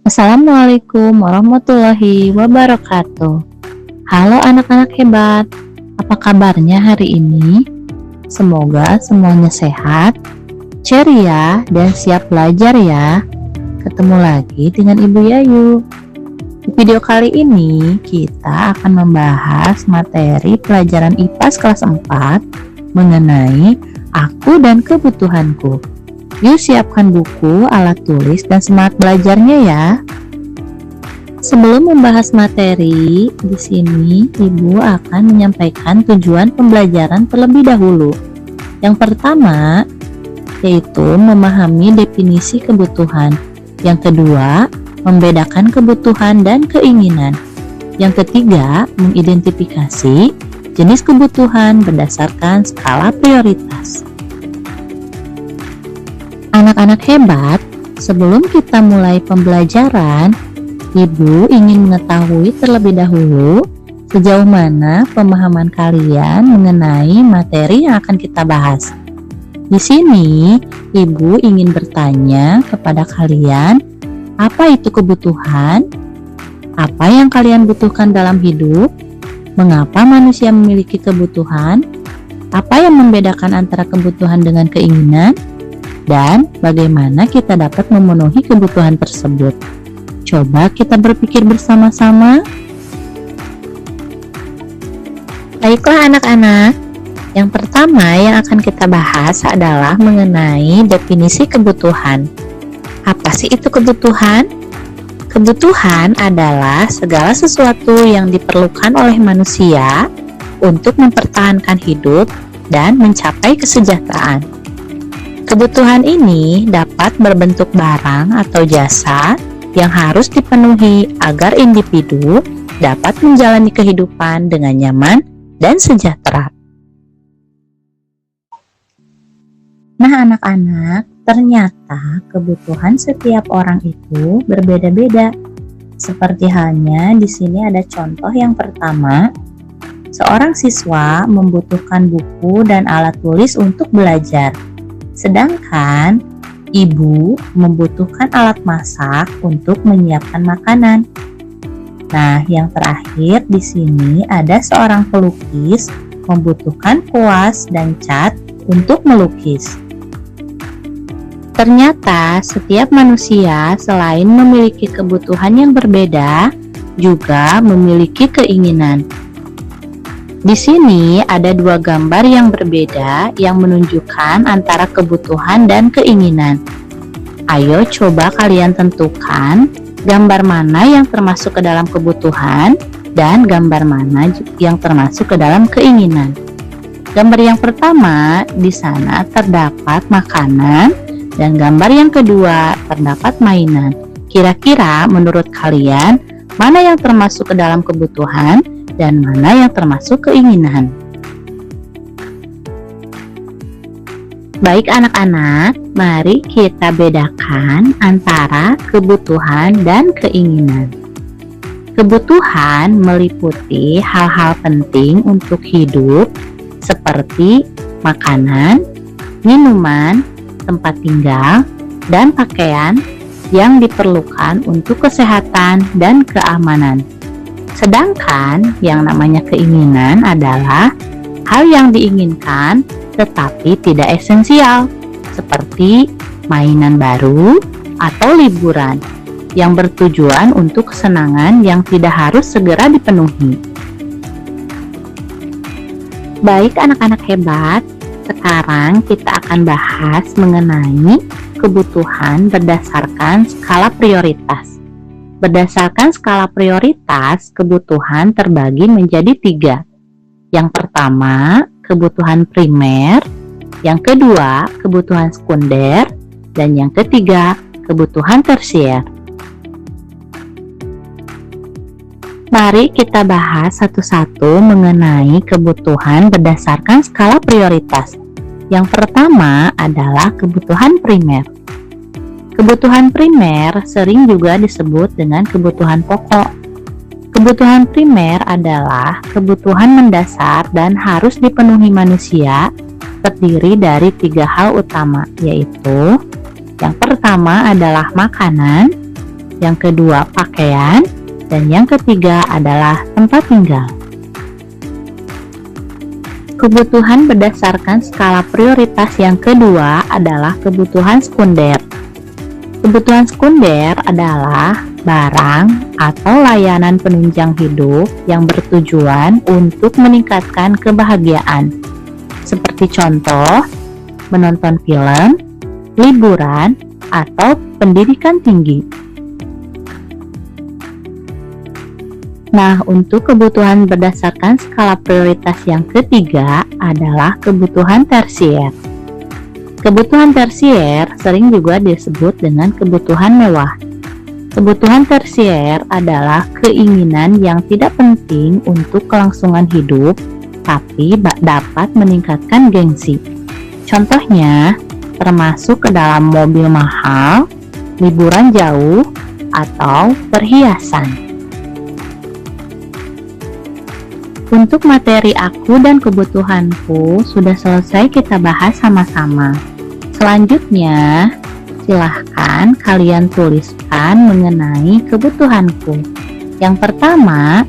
Assalamualaikum warahmatullahi wabarakatuh. Halo anak-anak hebat, apa kabarnya hari ini? Semoga semuanya sehat, ceria, dan siap belajar ya. Ketemu lagi dengan Ibu Yayu. Di video kali ini, kita akan membahas materi pelajaran IPAS kelas 4 mengenai aku dan kebutuhanku. Yuk siapkan buku, alat tulis, dan semangat belajarnya ya. Sebelum membahas materi, di sini Ibu akan menyampaikan tujuan pembelajaran terlebih dahulu. Yang pertama, yaitu memahami definisi kebutuhan. Yang kedua, membedakan kebutuhan dan keinginan. Yang ketiga, mengidentifikasi jenis kebutuhan berdasarkan skala prioritas. Anak-anak hebat, sebelum kita mulai pembelajaran, Ibu ingin mengetahui terlebih dahulu sejauh mana pemahaman kalian mengenai materi yang akan kita bahas. Di sini, Ibu ingin bertanya kepada kalian, apa itu kebutuhan? Apa yang kalian butuhkan dalam hidup? Mengapa manusia memiliki kebutuhan? Apa yang membedakan antara kebutuhan dengan keinginan? Dan bagaimana kita dapat memenuhi kebutuhan tersebut? Coba kita berpikir bersama-sama. Baiklah anak-anak, yang pertama yang akan kita bahas adalah mengenai definisi kebutuhan. Apa sih itu kebutuhan? Kebutuhan adalah segala sesuatu yang diperlukan oleh manusia untuk mempertahankan hidup dan mencapai kesejahteraan. Kebutuhan ini dapat berbentuk barang atau jasa yang harus dipenuhi agar individu dapat menjalani kehidupan dengan nyaman dan sejahtera. Nah anak-anak, ternyata kebutuhan setiap orang itu berbeda-beda. Seperti halnya di sini ada contoh yang pertama, seorang siswa membutuhkan buku dan alat tulis untuk belajar. Sedangkan ibu membutuhkan alat masak untuk menyiapkan makanan. Nah, yang terakhir di sini ada seorang pelukis membutuhkan kuas dan cat untuk melukis. Ternyata setiap manusia selain memiliki kebutuhan yang berbeda, juga memiliki keinginan. Di sini ada dua gambar yang berbeda yang menunjukkan antara kebutuhan dan keinginan. Ayo coba kalian tentukan gambar mana yang termasuk ke dalam kebutuhan dan gambar mana yang termasuk ke dalam keinginan. Gambar yang pertama, di sana terdapat makanan, dan gambar yang kedua terdapat mainan. Kira-kira menurut kalian mana yang termasuk ke dalam kebutuhan dan mana yang termasuk keinginan? Baik anak-anak, mari kita bedakan antara kebutuhan dan keinginan. Kebutuhan meliputi hal-hal penting untuk hidup seperti makanan, minuman, tempat tinggal, dan pakaian yang diperlukan untuk kesehatan dan keamanan. Sedangkan yang namanya keinginan adalah hal yang diinginkan tetapi tidak esensial, seperti mainan baru atau liburan yang bertujuan untuk kesenangan yang tidak harus segera dipenuhi. Baik anak-anak hebat, sekarang kita akan bahas mengenai kebutuhan berdasarkan skala prioritas. Berdasarkan skala prioritas, kebutuhan terbagi menjadi 3. Yang pertama, kebutuhan primer. Yang kedua, kebutuhan sekunder. Dan yang ketiga, kebutuhan tersier. Mari kita bahas satu-satu mengenai kebutuhan berdasarkan skala prioritas. Yang pertama adalah kebutuhan primer. Kebutuhan primer sering juga disebut dengan kebutuhan pokok. Kebutuhan primer adalah kebutuhan mendasar dan harus dipenuhi manusia, terdiri dari 3 hal utama, yaitu yang pertama adalah makanan, yang kedua pakaian, dan yang ketiga adalah tempat tinggal. Kebutuhan berdasarkan skala prioritas yang kedua adalah kebutuhan sekunder. Kebutuhan sekunder adalah barang atau layanan penunjang hidup yang bertujuan untuk meningkatkan kebahagiaan, seperti contoh menonton film, liburan, atau pendidikan tinggi. Nah, untuk kebutuhan berdasarkan skala prioritas yang ketiga adalah kebutuhan tersier. Kebutuhan tersier sering juga disebut dengan kebutuhan mewah. Kebutuhan tersier adalah keinginan yang tidak penting untuk kelangsungan hidup, tapi dapat meningkatkan gengsi. Contohnya, termasuk ke dalam mobil mahal, liburan jauh, atau perhiasan. Untuk materi aku dan kebutuhanku sudah selesai kita bahas sama-sama. Selanjutnya, silahkan kalian tuliskan mengenai kebutuhanku. Yang pertama,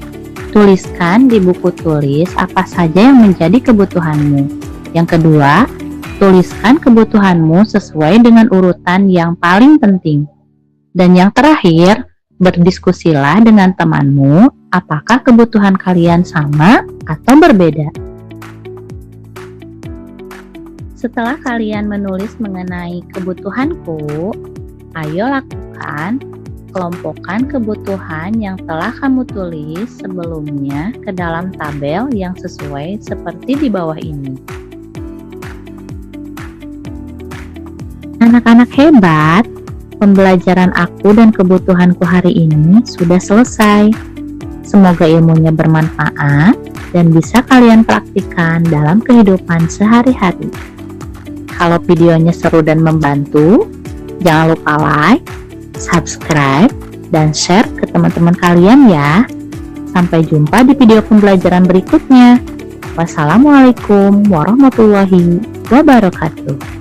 tuliskan di buku tulis apa saja yang menjadi kebutuhanmu. Yang kedua, tuliskan kebutuhanmu sesuai dengan urutan yang paling penting. Dan yang terakhir, berdiskusilah dengan temanmu apakah kebutuhan kalian sama atau berbeda. Setelah kalian menulis mengenai kebutuhanku, ayo lakukan kelompokkan kebutuhan yang telah kamu tulis sebelumnya ke dalam tabel yang sesuai seperti di bawah ini. Anak-anak hebat, pembelajaran aku dan kebutuhanku hari ini sudah selesai. Semoga ilmunya bermanfaat dan bisa kalian praktikkan dalam kehidupan sehari-hari. Kalau videonya seru dan membantu, jangan lupa like, subscribe, dan share ke teman-teman kalian ya. Sampai jumpa di video pembelajaran berikutnya. Wassalamualaikum warahmatullahi wabarakatuh.